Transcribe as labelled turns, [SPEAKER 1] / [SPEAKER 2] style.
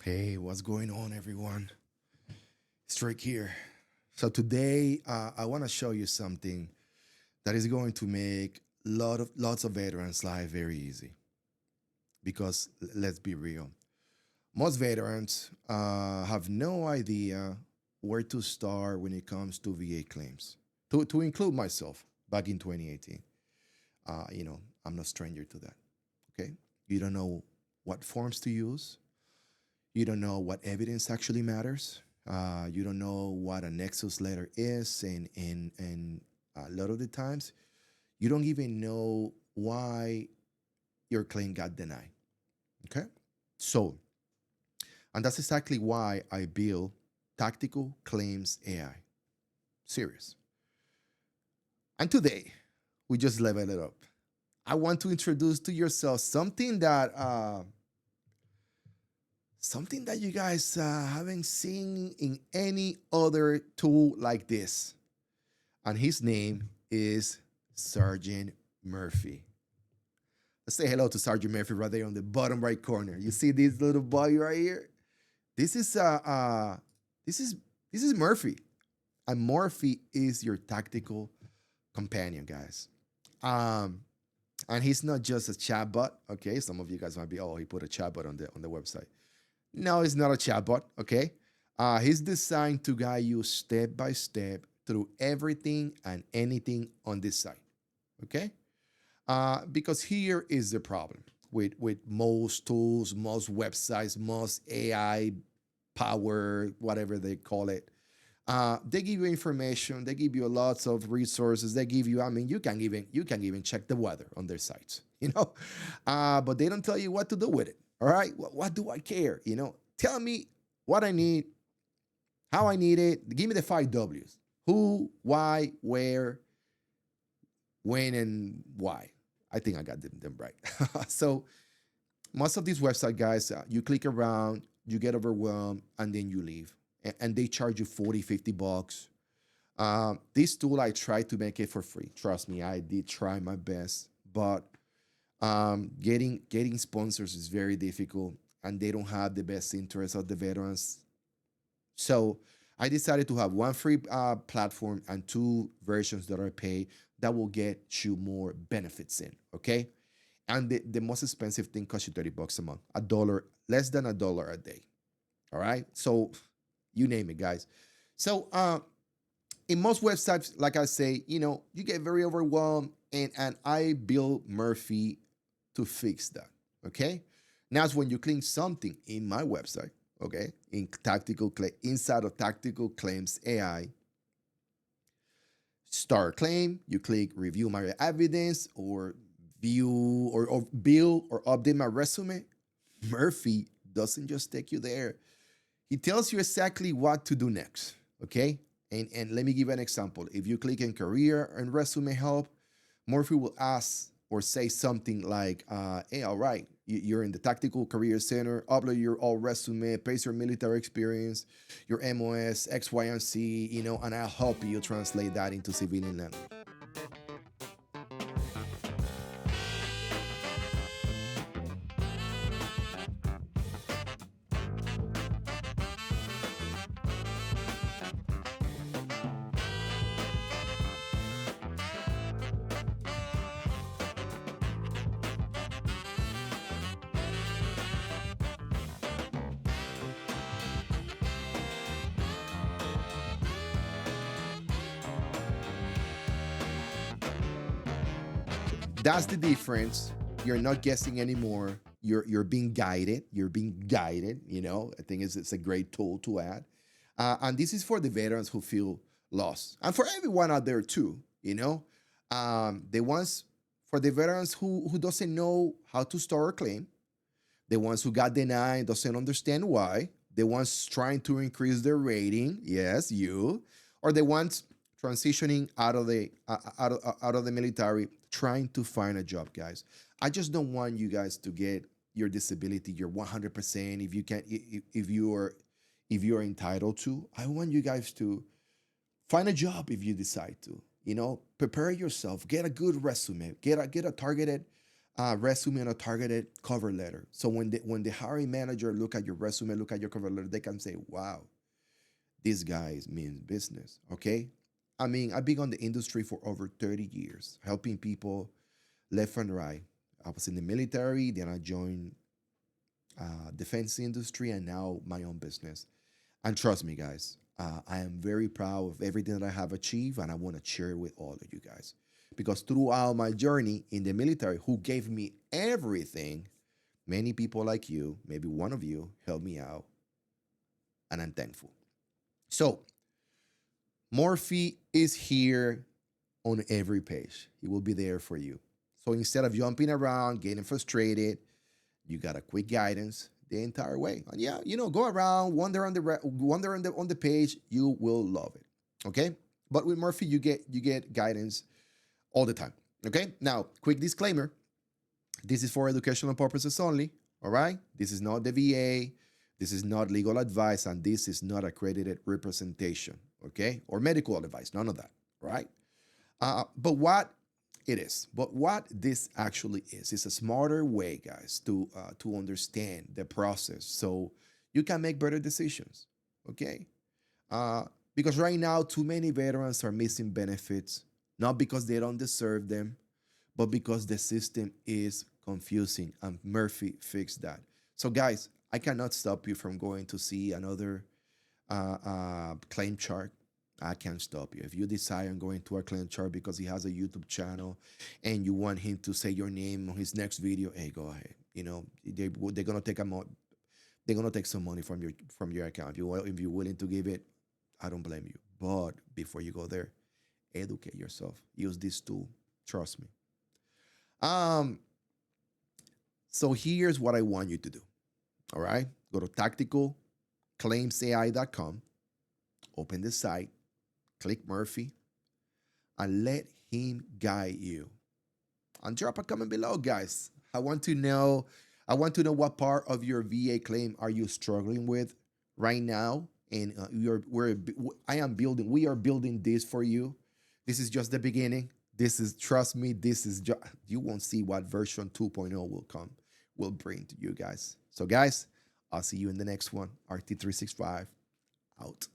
[SPEAKER 1] Hey, what's going on, everyone? Strike here. So today, I want to show you something that is going to make lots of veterans' life very easy. Because let's be real, most veterans have no idea where to start when it comes to VA claims. To include myself, back in 2018, I'm no stranger to that. Okay, you don't know what forms to use. You don't know what evidence actually matters. You don't know what a nexus letter is, and a lot of the times you don't even know why your claim got denied. Okay, so and that's exactly why I built Tactical Claims AI. Serious. And today we just level it up. I want to introduce to yourself something that you guys haven't seen in any other tool like this. And his name is Sergeant Murphy. Let's say hello to Sergeant Murphy right there on the bottom right corner. You see this little boy right here? This is this is this is Murphy. And Murphy is your tactical companion, guys. Um, and he's not just a chatbot. Okay, some of you guys might be, oh, he put a chatbot on the website. No, it's not a chatbot. Okay, he's designed to guide you step by step through everything and anything on this site. Okay, because here is the problem with most tools, most websites, most AI power, whatever they call it. They give you information. They give you lots of resources. They give you. I mean, you can even check the weather on their sites. But they don't tell you what to do with it. All right, what do I care? Tell me what I need, how I need it. Give me the 5 Ws: who, why, where, when, and why. I think I got them right. So most of these website guys, you click around, you get overwhelmed, and then you leave. And they charge you 40, $50. This tool, I tried to make it for free. Trust me, I did try my best. But getting sponsors is very difficult, and they don't have the best interests of the veterans. So I decided to have one free platform and two versions that are paid that will get you more benefits in. Okay. And the most expensive thing costs you $30 a month, a dollar, less than a dollar a day. All right. So you name it, guys. So in most websites, like I say, you get very overwhelmed, and I built Murphy to fix that. Okay. Now it's when you click something in my website, okay, inside of Tactical Claims AI, start claim, you click review my evidence or view or build or update my resume. Murphy doesn't just take you there. He tells you exactly what to do next. Okay. And let me give you an example. If you click in career and resume help, Murphy will ask or say something like, hey, all right, you're in the Tactical Career Center, upload your old resume, paste your military experience, your MOS, X, Y, and Z, and I'll help you translate that into civilian language. That's the difference. You're not guessing anymore. You're being guided. You're being guided. I think it's a great tool to add. And this is for the veterans who feel lost, and for everyone out there too. The ones for the veterans who doesn't know how to start a claim, the ones who got denied doesn't understand why, the ones trying to increase their rating, yes, you, or the ones transitioning out of the military, trying to find a job, guys. I just don't want you guys to get your disability, your 100%, if you can, if you are entitled to. I want you guys to find a job if you decide to. Prepare yourself, get a good resume, get a targeted resume and a targeted cover letter. So when the hiring manager look at your resume, look at your cover letter, they can say, "Wow, this guy means business." Okay. I mean, I've been on the industry for over 30 years, helping people left and right. I was in the military, then I joined defense industry, and now my own business. And trust me, guys, I am very proud of everything that I have achieved, and I want to share it with all of you guys. Because throughout my journey in the military, who gave me everything, many people like you, maybe one of you, helped me out, and I'm thankful. So, Morphe is here on every page. He will be there for you. So instead of jumping around, getting frustrated, you got a quick guidance the entire way. And yeah, go around, wander on the page. You will love it. Okay. But with Murphy, you get guidance all the time. Okay. Now, quick disclaimer: this is for educational purposes only. All right. This is not the VA. This is not legal advice, and this is not accredited representation. Okay, or medical advice. None of that. Right. But what this actually is a smarter way, guys, to understand the process, so you can make better decisions. Okay, because right now too many veterans are missing benefits, not because they don't deserve them, but because the system is confusing, and Murphy fixed that. So, guys, I cannot stop you from going to see another claim chart. I can't stop you. If you decide on going to our claim chart because he has a YouTube channel and you want him to say your name on his next video, hey, go ahead. They're gonna take they're gonna take some money from your account. If you're willing to give it, I don't blame you. But before you go there, educate yourself. Use this tool. Trust me. Um, so here's what I want you to do. All right. Go to tacticalclaimsai.com, open the site, click Murphy, and let him guide you. And drop a comment below, guys. I want to know what part of your VA claim are you struggling with right now. And we are building this for you. This is just the beginning. Trust me, this is just, you won't see what version 2.0 will bring to you guys. So, guys, I'll see you in the next one. RT365 out.